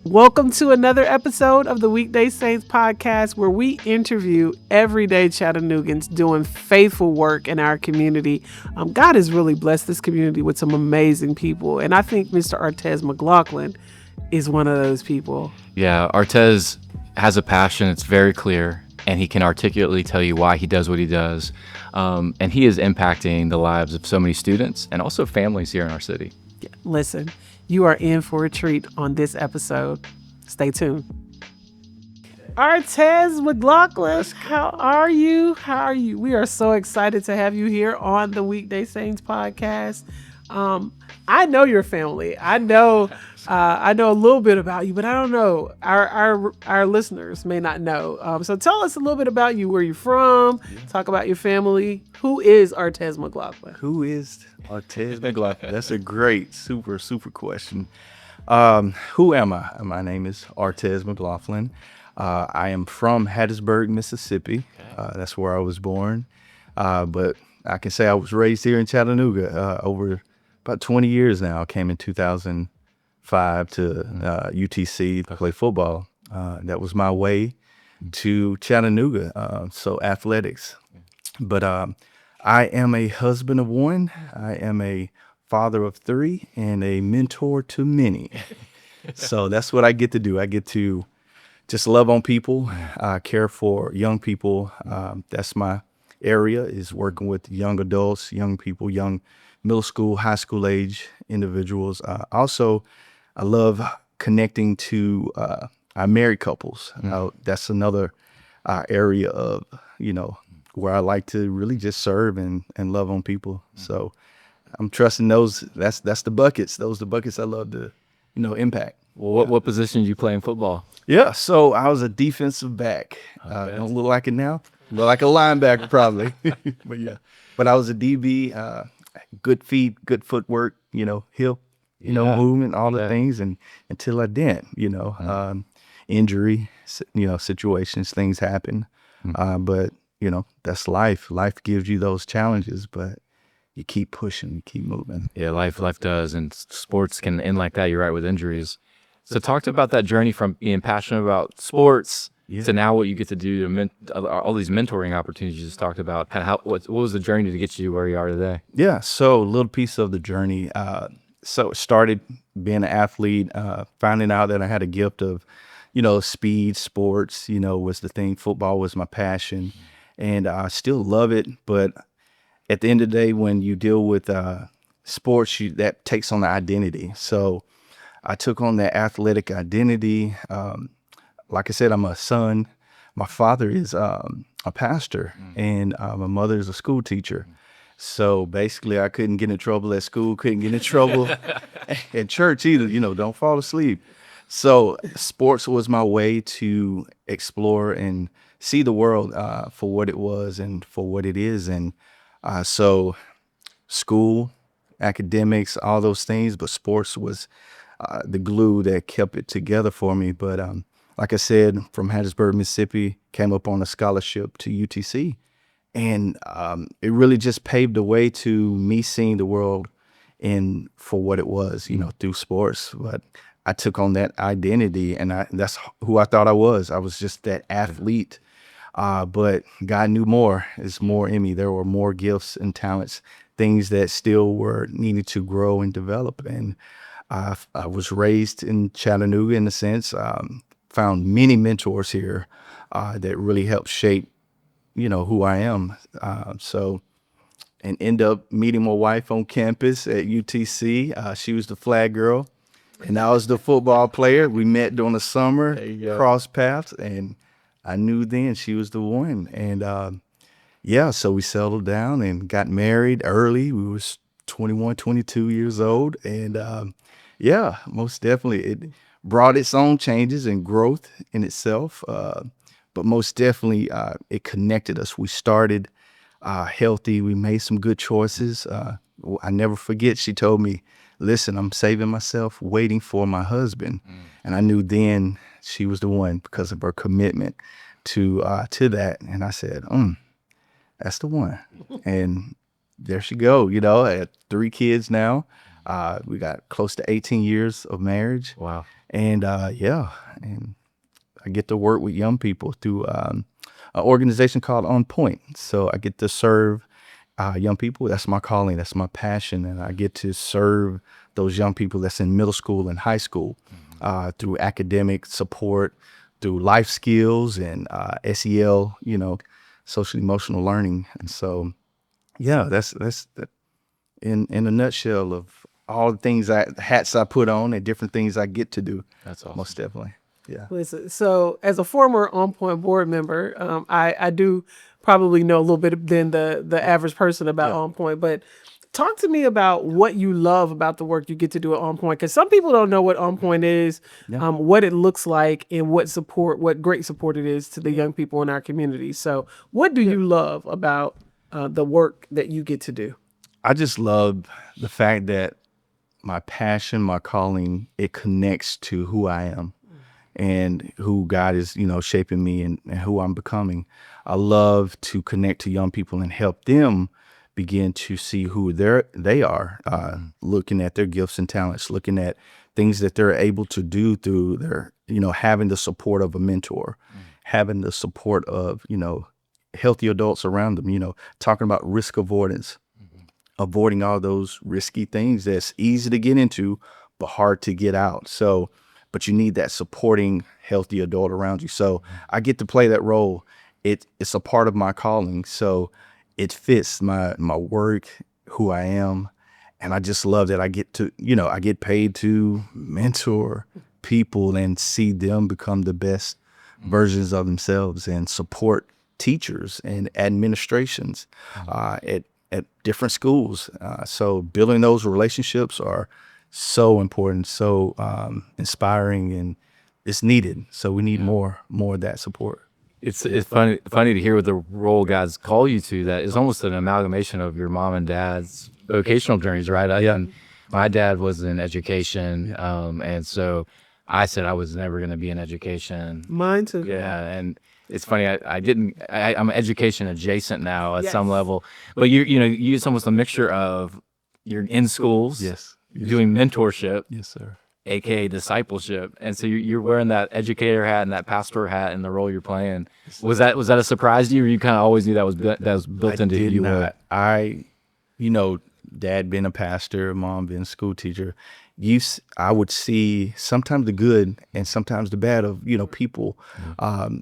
Welcome to another episode of the Weekday Saints podcast, where we interview everyday Chattanoogan's doing faithful work in our community. God has really blessed this community with some amazing people, and I think Mr. Artez MacLaughlin is one of those people. Yeah, Artez has a passion. It's very clear, and he can articulately tell you why he does what he does. And he is impacting the lives of so many students and also families here in our city. Listen, you are in for a treat on this episode. Stay tuned. Artez MacLaughlin, how are you? We are so excited to have you here on the Weekday Saints podcast. I know your family. I know a little bit about you, but I don't know. Our listeners may not know. So tell us a little bit about you. Where you're from? Talk about your family. Who is Artez MacLaughlin? Who is Artez MacLaughlin? That's a great, super question. Who am I? My name is Artez MacLaughlin. I am from Hattiesburg, Mississippi. That's where I was born. But I can say I was raised here in Chattanooga over about 20 years now. I came in 2005 to UTC to play football. That was my way to Chattanooga, so athletics. But I am a husband of one. I am a father of three and a mentor to many. So that's what I get to do. I get to just love on people, care for young people. That's my area, is working with young adults, young people, young middle school, high school age individuals. Also, I love connecting to our married couples. That's another area of, where I like to really just serve and love on people. So I'm trusting those. That's the buckets. Those are the buckets I love to, impact. Well, what position did you play in football? Yeah, so I was a defensive back. Don't look like it now. Look like a linebacker probably. But yeah, but I was a DB. Good feet, good footwork. Hip, movement, all the things. And until I didn't, injury, situations, things happen. But that's life. Life gives you those challenges, but you keep pushing, you keep moving. Yeah, life does, and sports can end like that. You're right, with injuries. So talk about that journey from being passionate about sports to now what you get to do, all these mentoring opportunities you just talked about. What was the journey to get you where you are today? Yeah, so a little piece of the journey. So it started being an athlete, finding out that I had a gift of, speed, sports, was the thing. Football was my passion, and I still love it. But at the end of the day, when you deal with sports, that takes on the identity. So I took on that athletic identity. Like I said, I'm a son. My father is a pastor, and my mother is a school teacher. So basically, I couldn't get in trouble at school, couldn't get in trouble at church either. Don't fall asleep. So sports was my way to explore and see the world for what it was and for what it is. And so school, academics, all those things, but sports was the glue that kept it together for me. But like I said, from Hattiesburg, Mississippi, came up on a scholarship to UTC. And it really just paved the way to me seeing the world for what it was, through sports. But I took on that identity, and that's who I thought I was. I was just that athlete. But God knew more. There's more in me. There were more gifts and talents, things that still were needed to grow and develop. And I was raised in Chattanooga, in a sense. Found many mentors here that really helped shape, who I am. And end up meeting my wife on campus at UTC. She was the flag girl, and I was the football player. We met during the summer, crossed paths, and I knew then she was the one. And so we settled down and got married early. We was 21, 22 years old. And most definitely it brought its own changes and growth in itself. But most definitely it connected us. We started healthy. We made some good choices. I never forget, she told me, listen, I'm saving myself, waiting for my husband. And I knew then she was the one because of her commitment to that. And I said, that's the one. And there she go. I had 3 kids now. We got close to 18 years of marriage. Wow. And and I get to work with young people through an organization called On Point. So I get to serve young people. That's my calling. That's my passion. And I get to serve those young people that's in middle school and high school through academic support, through life skills and SEL, social emotional learning. And so, yeah, that's in a nutshell of all the things hats I put on and different things I get to do. That's awesome. Most definitely. Yeah. Listen, so as a former On Point board member, I do probably know a little bit than the average person about On Point, but talk to me about what you love about the work you get to do at On Point, because some people don't know what On Point is, what it looks like, and what great support it is to the young people in our community. So what do you love about the work that you get to do? I just love the fact that my passion, my calling, it connects to who I am and who God is, shaping me and who I'm becoming. I love to connect to young people and help them begin to see who they are, looking at their gifts and talents, looking at things that they're able to do through their, having the support of a mentor, having the support of, healthy adults around them, talking about risk avoidance, avoiding all those risky things that's easy to get into, but hard to get out. So, but you need that supporting healthy adult around you. So I get to play that role. It's a part of my calling. So it fits my work, who I am. And I just love that I get to, I get paid to mentor people and see them become the best versions of themselves and support teachers and administrations at different schools. So building those relationships are so important, so inspiring, and it's needed. So we need more of that support. It's funny to hear what the role God's call you to. That is almost an amalgamation of your mom and dad's vocational journeys, right? My dad was in education, and so I said I was never going to be in education. Mine too. Yeah, and it's funny. I'm education adjacent now at some level, but it's almost a mixture of you're in schools, doing mentorship, yes, sir, aka discipleship, and so you're wearing that educator hat and that pastor hat in the role you're playing. Was that a surprise to you, or you kind of always knew that was built into who you were? Dad being a pastor, mom being a school teacher, I would see sometimes the good and sometimes the bad of, people,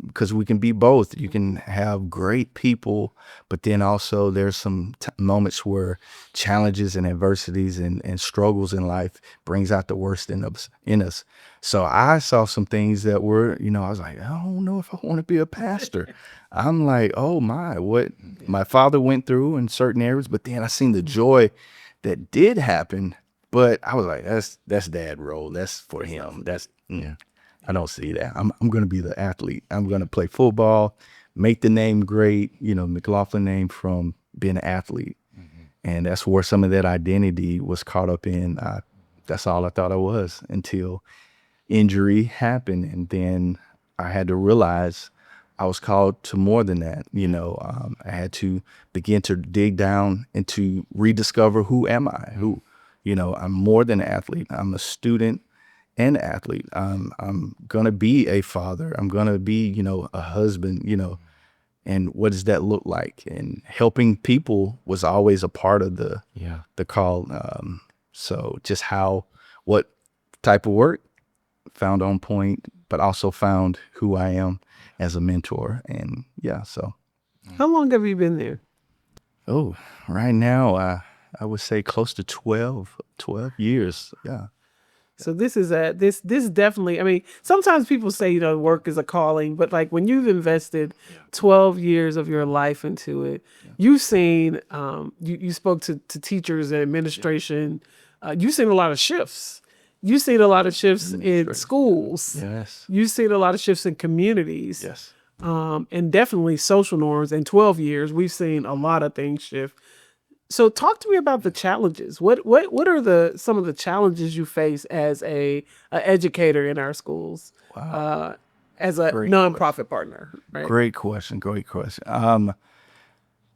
because we can be both. You can have great people, but then also there's some moments where challenges and adversities and struggles in life brings out the worst in us. So I saw some things that were, I was like, I don't know if I want to be a pastor. I'm like, oh what my father went through in certain areas, but then I seen the joy that did happen. But I was like, that's dad role. That's for him. I don't see that. I'm going to be the athlete. I'm going to play football, make the name great, McLaughlin name from being an athlete. And that's where some of that identity was caught up in. That's all I thought I was until injury happened. And then I had to realize I was called to more than that. I had to begin to dig down and to rediscover who am I, I'm more than an athlete. I'm a student and athlete. I'm going to be a father. I'm going to be, a husband, and what does that look like? And helping people was always a part of the call. So just what type of work found On Point, but also found who I am as a mentor. And so. How long have you been there? Oh, right now, I would say close to 12 years. Yeah. So this is this definitely, I mean, sometimes people say, work is a calling, but like when you've invested 12 years of your life into it, you've seen, you spoke to teachers and administration, you've seen a lot of shifts. You've seen a lot of shifts in schools. Yes. You've seen a lot of shifts in communities. Yes. And definitely social norms. In 12 years, we've seen a lot of things shift. So talk to me about the challenges. What are some of the challenges you face as a educator in our schools? Wow. As a nonprofit partner, right? Great question.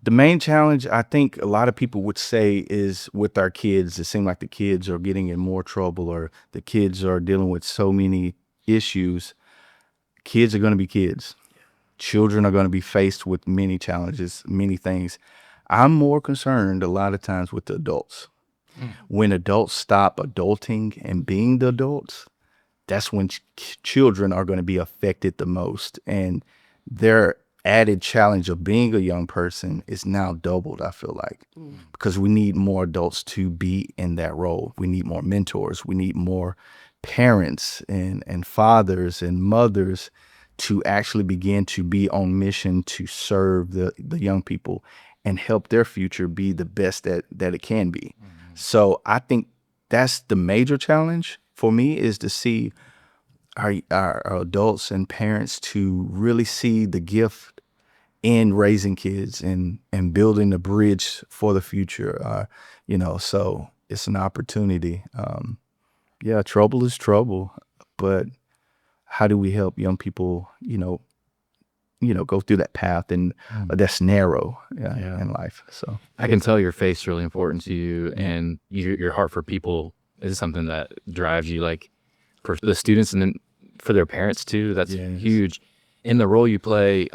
The main challenge I think a lot of people would say is with our kids. It seems like the kids are getting in more trouble, or the kids are dealing with so many issues. Kids are going to be kids. Children are going to be faced with many challenges, many things. I'm more concerned a lot of times with the adults. When adults stop adulting and being the adults, that's when children are going to be affected the most. And their added challenge of being a young person is now doubled, I feel like, because we need more adults to be in that role. We need more mentors. We need more parents and fathers and mothers to actually begin to be on mission to serve the young people and help their future be the best that it can be. So I think that's the major challenge for me, is to see our adults and parents to really see the gift in raising kids and building a bridge for the future. So it's an opportunity. Trouble is trouble, but how do we help young people, go through that path and that's narrow in life. So I can tell your faith's really important to you, and your heart for people is something that drives you, like for the students and then for their parents too. That's huge. In the role you play,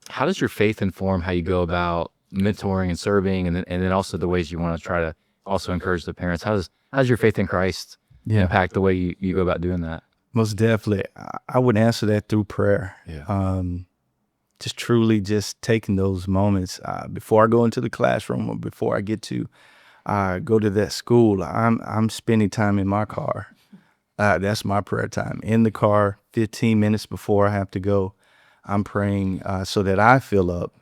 how does your faith inform how you go about mentoring and serving, and then also the ways you want to try to also encourage the parents? How does your faith in Christ impact the way you go about doing that? Most definitely. I would answer that through prayer. Just truly just taking those moments before I go into the classroom, or before I get to go to that school. I'm spending time in my car. That's my prayer time. In the car, 15 minutes before I have to go, I'm praying so that I fill up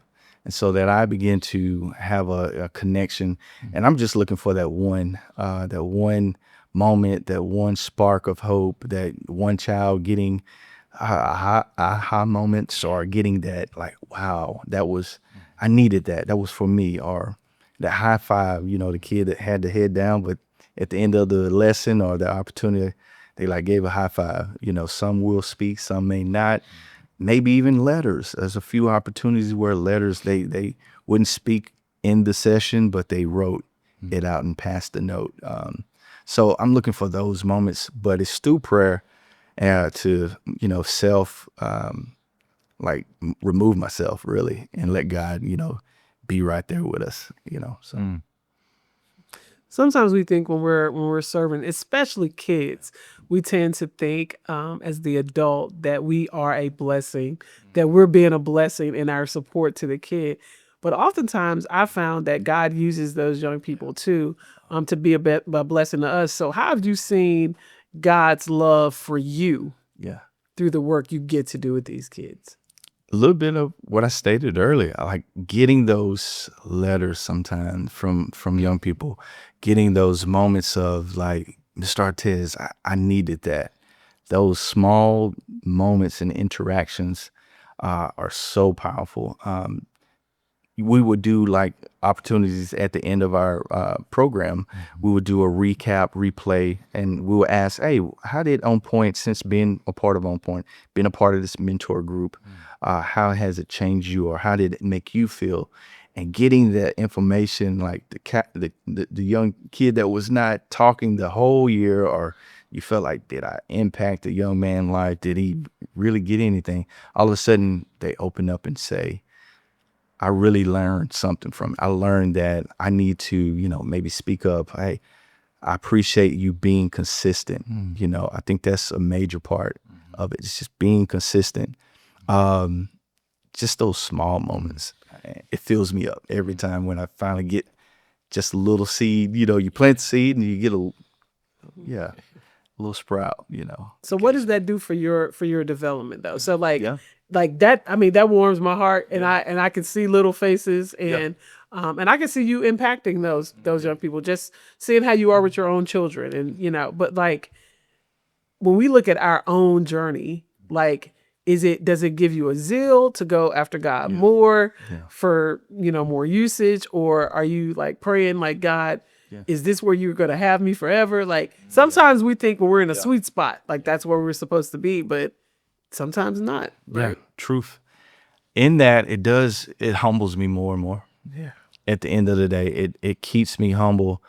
and so that I begin to have a connection. And I'm just looking for that one moment, that one spark of hope, that one child getting aha moments, or getting that, like, wow, I needed that. That was for me. Or that high five, the kid that had the head down, but at the end of the lesson or the opportunity, they like gave a high five. Some will speak, some may not. Maybe even letters. There's a few opportunities where letters, they wouldn't speak in the session, but they wrote it out and passed the note. So I'm looking for those moments, but it's through prayer to, self, remove myself really and let God, be right there with us, so. Sometimes we think when we're serving, especially kids, we tend to think as the adult that we are a blessing, that we're being a blessing in our support to the kid. But oftentimes I found that God uses those young people too to be a blessing to us. So how have you seen God's love for you through the work you get to do with these kids? A little bit of what I stated earlier, like getting those letters sometimes from young people, getting those moments of like, Mr. Artez, I needed that. Those small moments and interactions are so powerful. We would do like opportunities at the end of our program. We would do a recap, replay, and we would ask, hey, how did On Point, since being a part of On Point, being a part of this mentor group, how has it changed you, or how did it make you feel? And getting that information, like the young kid that was not talking the whole year, or you felt like, did I impact the young man's life? Did he really get anything? All of a sudden, they open up and say, I really learned something from it. I learned that I need to, maybe speak up. Hey, I appreciate you being consistent. I think that's a major part of it. It's just being consistent. Just those small moments. It fills me up every time when I finally get just a little seed. You plant the seed and you get a little sprout. So what does that do for your development though? So like that, I mean, that warms my heart, and I can see little faces, and I can see you impacting those young people, just seeing how you are with your own children, and but like when we look at our own journey, like does it give you a zeal to go after God more for more usage, or are you like praying like, God, is this where you're going to have me forever? Like sometimes we think when we're in a sweet spot, like that's where we're supposed to be, but sometimes not. Right? Truth. In that, it humbles me more and more. Yeah. At the end of the day, it keeps me humble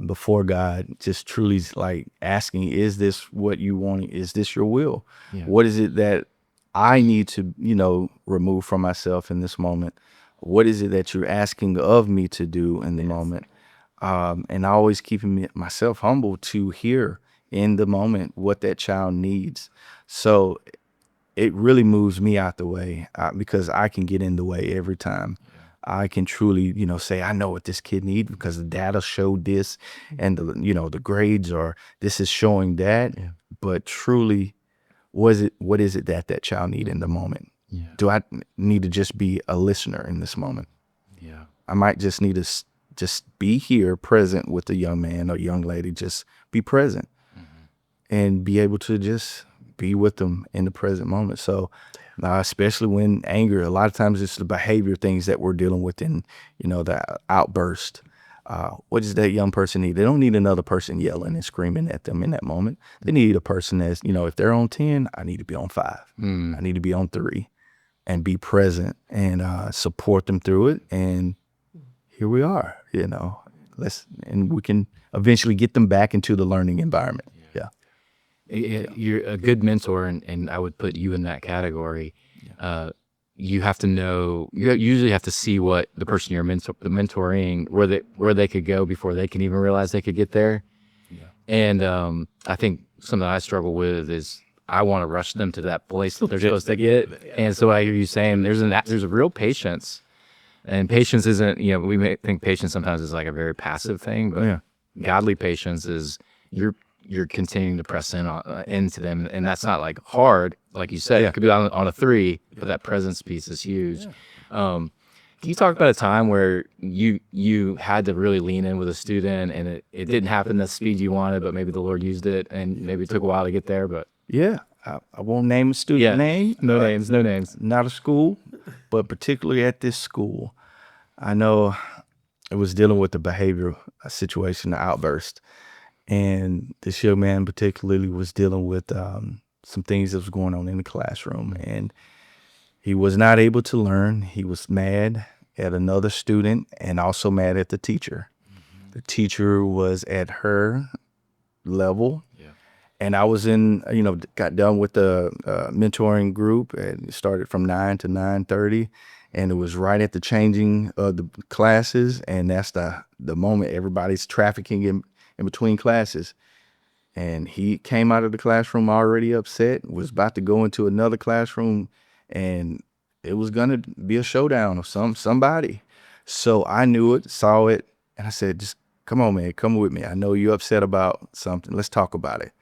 before God, just truly like asking, is this what you want? Is this your will? Yeah. What is it that I need to, remove from myself in this moment? What is it that you're asking of me to do in the moment? And always keeping myself humble to hear in the moment what that child needs. So it really moves me out the way because I can get in the way every time. I can truly, say, I know what this kid needs because the data showed this and the grades are, this is showing that. Yeah. But truly, what is it that child need in the moment? Yeah. Do I need to just be a listener in this moment? Yeah. I might just need to just be here present with the young man or young lady, just be present and be able to just be with them in the present moment. So especially when anger, a lot of times it's the behavior things that we're dealing with in, the outburst. What does that young person need? They don't need another person yelling and screaming at them in that moment. They need a person that's, if they're on 10, I need to be on 5. I need to be on 3 and be present and support them through it. And here we are, and we can eventually get them back into the learning environment. Yeah. You're a good mentor, and I would put you in that category. You have to know. You usually have to see what the person you're mentoring, where they could go before they can even realize they could get there. And I think something I struggle with is I want to rush them to that place that they're supposed to get. And so I hear you saying there's a real patience, and patience isn't. We may think patience sometimes is like a very passive thing, but godly patience is you're continuing to press into them, and that's not like hard, like you said. It could be on a 3, but that presence piece is huge. Can you talk about a time where you had to really lean in with a student, and it didn't happen the speed you wanted, but maybe the Lord used it, and maybe it took a while to get there, but I won't name a student name. No names. Not a school, but particularly at this school, I know it was dealing with the behavior situation, the outburst. And this young man particularly was dealing with some things that was going on in the classroom. And he was not able to learn. He was mad at another student and also mad at the teacher. The teacher was at her level. And I was got done with the mentoring group, and it started from 9 to 9:30. And it was right at the changing of the classes. And that's the moment everybody's trafficking in between classes. And he came out of the classroom already upset, was about to go into another classroom, and it was gonna be a showdown of somebody. So I knew it, saw it, and I said, just come on, man, come with me. I know you're upset about something. Let's talk about it.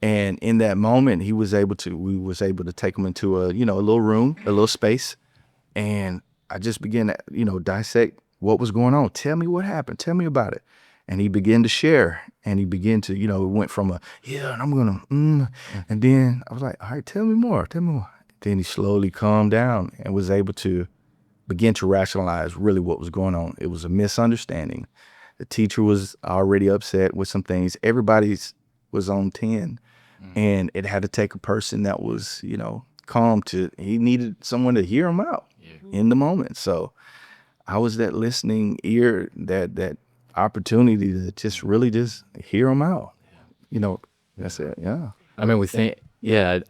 And in that moment, we was able to take him into a little room, a little space. And I just began to, dissect what was going on. Tell me what happened. Tell me about it. And he began to share, and he began to, it went from and I'm going to, and then I was like, all right, tell me more. Then he slowly calmed down and was able to begin to rationalize really what was going on. It was a misunderstanding. The teacher was already upset with some things. Everybody's was on 10, and it had to take a person that was, calm he needed someone to hear him out in the moment. So I was that listening ear, that opportunity to just really just hear him out. That's it. Yeah. I mean,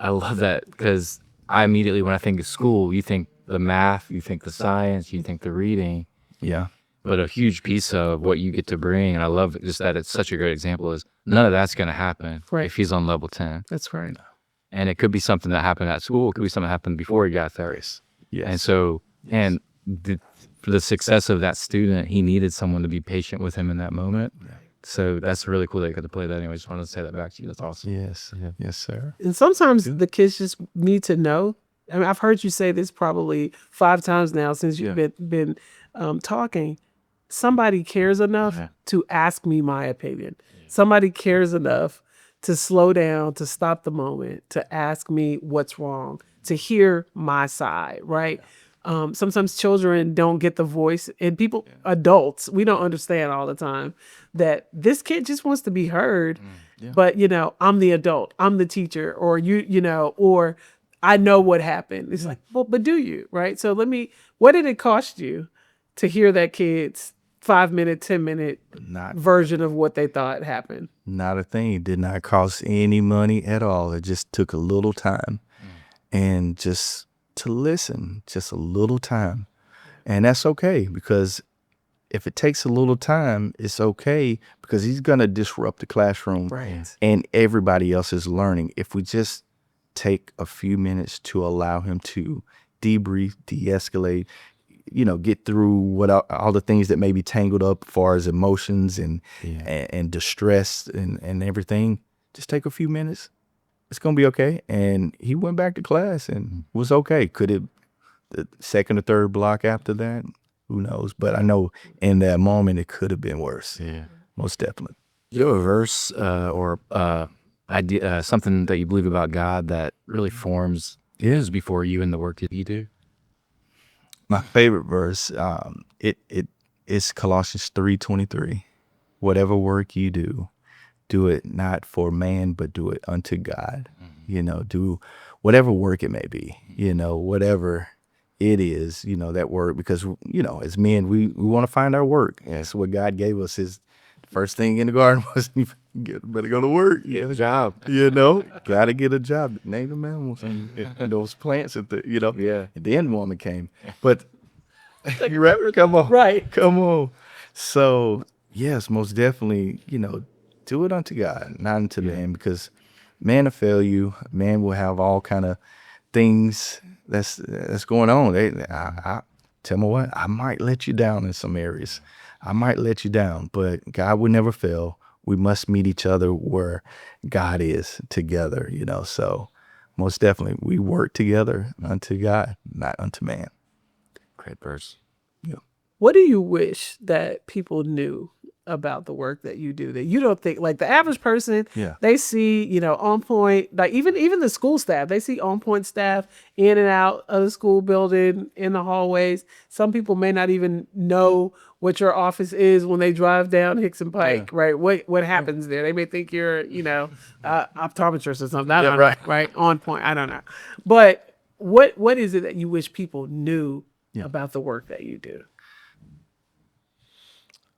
I love that, because I immediately, when I think of school, you think the math, you think the science, you think the reading. Yeah. But a huge piece of what you get to bring, and I love just that it's such a great example, is none of that's going to happen if he's on level 10. That's right. And it could be something that happened at school. It could be something that happened before he got there. Yes. And so, for the success of that student, he needed someone to be patient with him in that moment. Right. So that's really cool that you got to play that anyway. Just wanted to say that back to you. That's awesome. Yes. Yeah. Yes, sir. And sometimes the kids just need to know. I mean, I've heard you say this probably 5 times now since you've been talking. Somebody cares enough to ask me my opinion. Somebody cares enough to slow down, to stop the moment, to ask me what's wrong, to hear my side, right? Sometimes children don't get the voice, and adults, we don't understand all the time that this kid just wants to be heard. But, I'm the adult, I'm the teacher, or or I know what happened. It's like, well, but do you, right? So what did it cost you to hear that kid's 5-minute, 10-minute Not version of what they thought happened? not a thing. It did not cost any money at all. It just took a little time and just to listen, just a little time. And that's okay, because if it takes a little time, it's okay, because he's going to disrupt the classroom. Right. And everybody else is learning. If we just take a few minutes to allow him to debrief, de-escalate, get through what all the things that may be tangled up as far as emotions and distress and everything. Just take a few minutes. It's going to be okay. And he went back to class and was okay. Could it, the second or third block after that? Who knows? But I know in that moment, it could have been worse. Yeah. Most definitely. You have a verse or idea, something that you believe about God that really forms is before you and the work that you do? My favorite verse, it is Colossians 3:23. Whatever work you do it not for man, but do it unto God. Do whatever work it may be, whatever it is, that work, because, as men, we want to find our work. That's what God gave us. His first thing in the garden was, better go to work. Get a job. Got to get a job. Name the mammals and those plants, Yeah. And then woman came. But you right? Come on. Right. Come on. So, yes, most definitely, do it unto God, not unto man, because man will fail you. Man will have all kind of things that's going on. I tell me what, I might let you down in some areas. I might let you down, but God will never fail. We must meet each other where God is together, So most definitely, we work together unto God, not unto man. Great verse. Yeah. What do you wish that people knew about the work that you do that you don't think, like the average person, Yeah. they see, on point, like even the school staff, they see on point staff in and out of the school building, in the hallways. Some people may not even know what your office is when they drive down Hickson Pike, right? What happens there? They may think you're, optometrist or something. I don't know, right? On point. I don't know. But what is it that you wish people knew about the work that you do?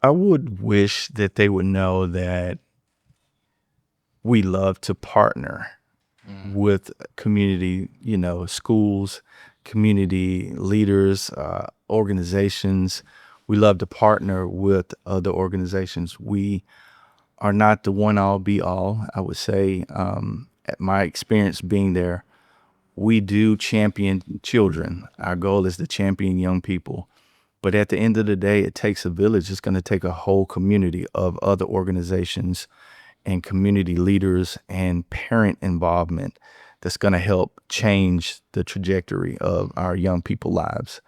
I would wish that they would know that we love to partner with community, schools, community leaders, organizations. We love to partner with other organizations. We are not the one all be all. I would say, at my experience being there, we do champion children. Our goal is to champion young people. But at the end of the day, it takes a village. It's going to take a whole community of other organizations and community leaders and parent involvement that's going to help change the trajectory of our young people's lives.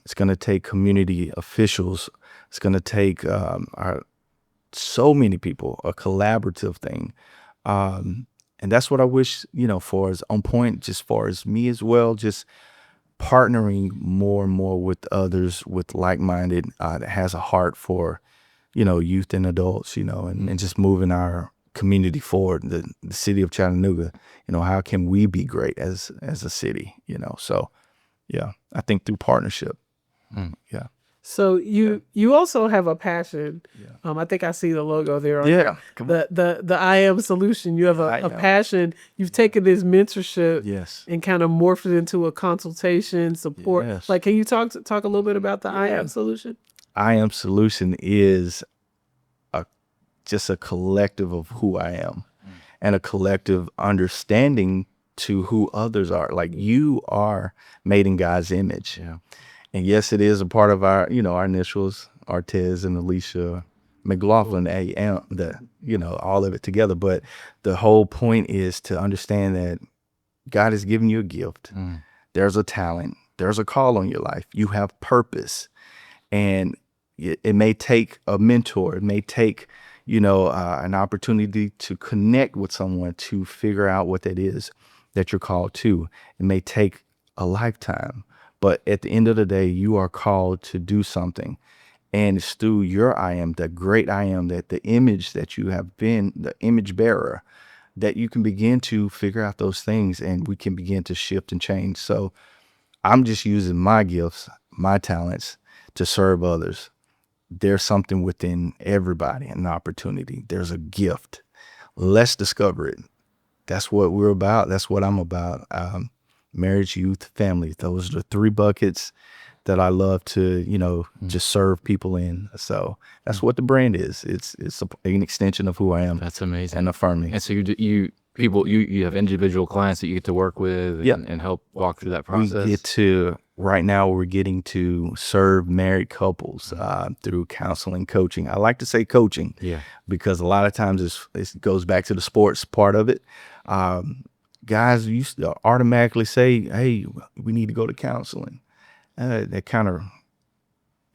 It's going to take community officials. It's going to take so many people, a collaborative thing. And that's what I wish, for as on point, just for as me as well, just partnering more and more with others with like-minded that has a heart for youth and adults, and just moving our community forward, the city of Chattanooga. How can we be great as a city? So yeah, I think through partnership. Yeah. So you also have a passion. I think I see the logo there. On the IAM Solution. You have a passion. You've taken this mentorship and kind of morphed it into a consultation support. Yes. Like, can you talk a little bit about the IAM Solution? IAM Solution is just a collective of who I am and a collective understanding to who others are. Like, you are made in God's image. Yeah. And yes, it is a part of our, our initials, Artez and Alicia McLaughlin, AM, all of it together. But the whole point is to understand that God has given you a gift. There's a talent. There's a call on your life. You have purpose. And it may take a mentor. It may take, an opportunity to connect with someone to figure out what that is that you're called to. It may take a lifetime. But at the end of the day, you are called to do something. And it's through your I am, the great I am, that the image that you have been, the image bearer, that you can begin to figure out those things and we can begin to shift and change. So I'm just using my gifts, my talents to serve others. There's something within everybody, an opportunity. There's a gift. Let's discover it. That's what we're about. That's what I'm about. Marriage, youth, family. Those are the three buckets that I love to, just serve people in. So that's what the brand is. It's an extension of who I am. That's amazing. And affirming. And so you have individual clients that you get to work with and help walk through that process. Right now we're getting to serve married couples through counseling, coaching. I like to say coaching because a lot of times it goes back to the sports part of it. Guys used to automatically say, hey, we need to go to counseling. That kind of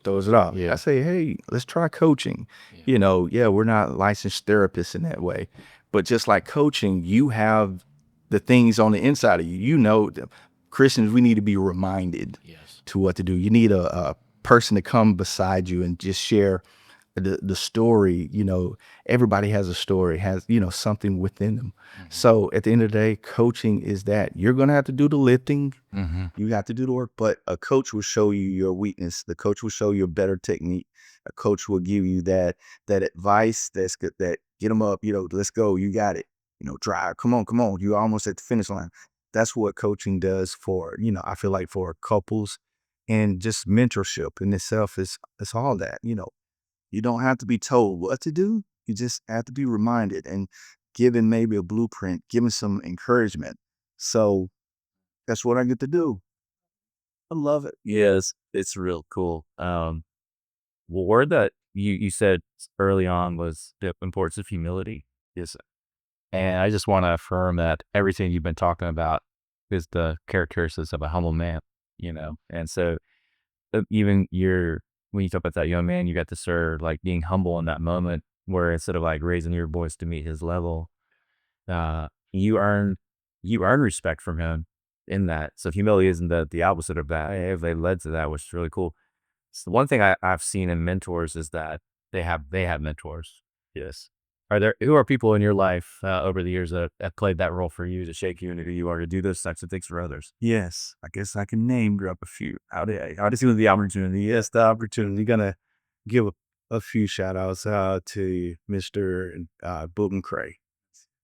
throws it off. I say, hey, let's try coaching. We're not licensed therapists in that way. But just like coaching, you have the things on the inside of you. Christians, we need to be reminded to what to do. You need a person to come beside you and just share the story. Everybody has a story, has, something within them. So at the end of the day, coaching is that. You're going to have to do the lifting. You have to do the work, but a coach will show you your weakness. The coach will show you a better technique. A coach will give you that advice that's good, that get them up, let's go. You got it. Drive. Come on. You're almost at the finish line. That's what coaching does for, I feel like for couples, and just mentorship in itself is all that. You don't have to be told what to do. You just have to be reminded and given maybe a blueprint, given some encouragement. So that's what I get to do. I love it. Yes, it's real cool. Word that you said early on was the importance of humility. Yes. And I just want to affirm that everything you've been talking about is the characteristics of a humble man, And so even when you talk about that young man, you got to serve, like being humble in that moment where instead of like raising your voice to meet his level, you earn respect from him in that. So humility isn't the opposite of that. They led to that, which is really cool. So one thing I've seen in mentors is that they have mentors. Yes. Who are people in your life over the years that have played that role for you to shape you into who you are to do those types of things for others? Yes, I guess I can name drop a few. How does the opportunity? Yes, the opportunity. Gonna give a few shout outs to Mr. Book McCray.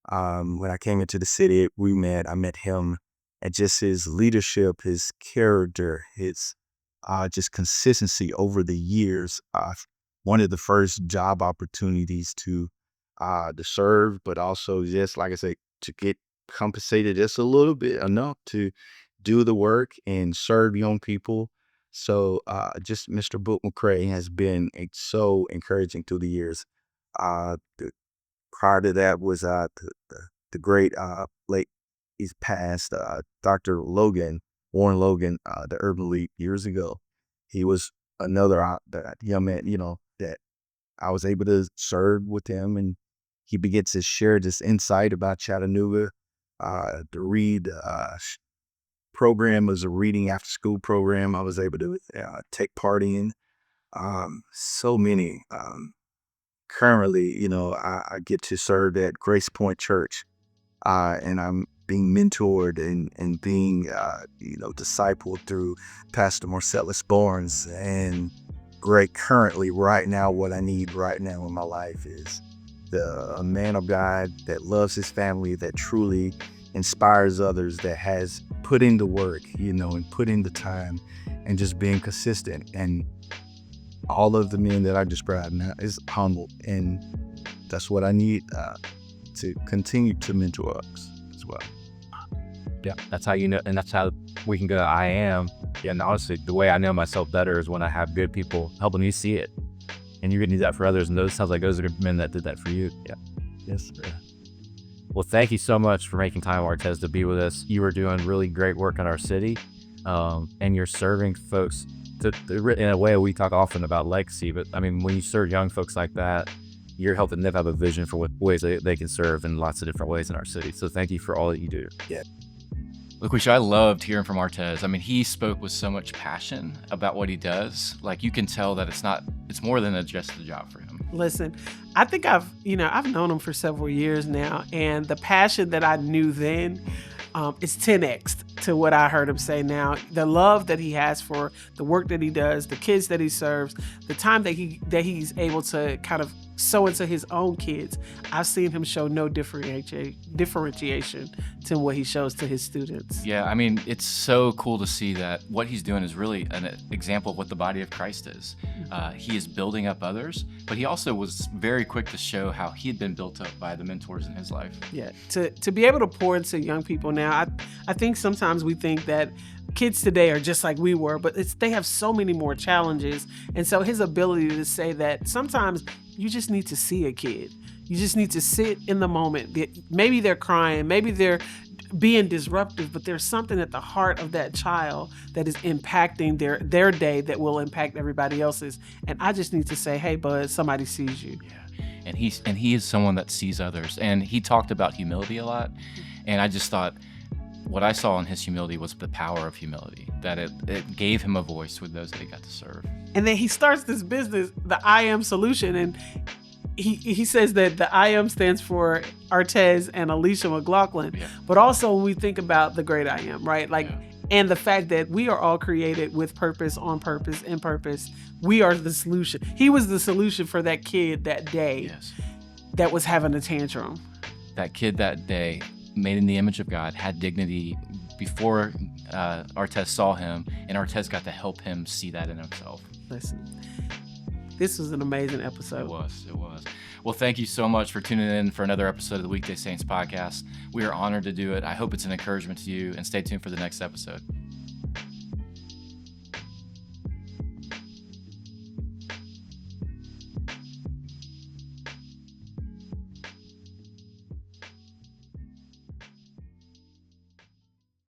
When I came into the city, I met him, and just his leadership, his character, his just consistency over the years. One of the first job opportunities to serve, but also just like I say, to get compensated just a little bit enough to do the work and serve young people. So just Mr. Book McCray has been so encouraging through the years. Prior to that was the great late, he's passed, Dr. Warren Logan, the urban lead years ago. He was another that young man, that I was able to serve with him, and he begins to share this insight about Chattanooga. The read program was a reading after school program I was able to take part in. So many. Currently, I get to serve at Grace Point Church, and I'm being mentored and being, discipled through Pastor Marcellus Barnes. And currently, right now, what I need right now in my life is a man of God that loves his family, that truly inspires others, that has put in the work, and put in the time, and just being consistent. And all of the men that I described now is humble, and that's what I need to continue to mentor us as well. Yeah, that's how and that's how we can go to IAM. Yeah, and honestly, the way I know myself better is when I have good people helping me see it. And you're going to do that for others. And sounds like those are men that did that for you. Yeah. Yes, sir. Well, thank you so much for making time, Artez, to be with us. You are doing really great work in our city. And you're serving folks in a way. We talk often about legacy, but I mean, when you serve young folks like that, you're helping them have a vision for what ways they can serve in lots of different ways in our city. So thank you for all that you do. Yeah. LaQuisha, I loved hearing from Artez. I mean, he spoke with so much passion about what he does. Like, you can tell that it's more than just a job for him. Listen, I think I've known him for several years now, and the passion that I knew then, it's 10x to what I heard him say now. The love that he has for the work that he does, the kids that he serves, the time that he's able to kind of sow into his own kids. I've seen him show no differentiation to what he shows to his students. Yeah, I mean, it's so cool to see that what he's doing is really an example of what the body of Christ is. He is building up others, but he also was very quick to show how he had been built up by the mentors in his life. Yeah, to be able to pour into young people now, I think sometimes we think that kids today are just like we were, but they have so many more challenges. And so his ability to say that sometimes you just need to see a kid. You just need to sit in the moment. Maybe they're crying, maybe they're being disruptive, but there's something at the heart of that child that is impacting their day that will impact everybody else's. And I just need to say, hey, bud, somebody sees you. Yeah. And he is someone that sees others. And he talked about humility a lot. And I just thought, what I saw in his humility was the power of humility, that it gave him a voice with those that he got to serve. And then he starts this business, the IAM Solution, and he says that the IAM stands for Artez and Alicia McLaughlin. Yeah. But also when we think about the great I am, right? Like, Yeah. And the fact that we are all created with purpose, on purpose, in purpose. We are the solution. He was the solution for that kid that day Yes. that was having a tantrum. That kid that day, made in the image of God, had dignity before Artez saw him, and Artez got to help him see that in himself. Listen, this was an amazing episode. It was. Well, thank you so much for tuning in for another episode of the Weekday Saints podcast. We are honored to do it. I hope it's an encouragement to you, and stay tuned for the next episode.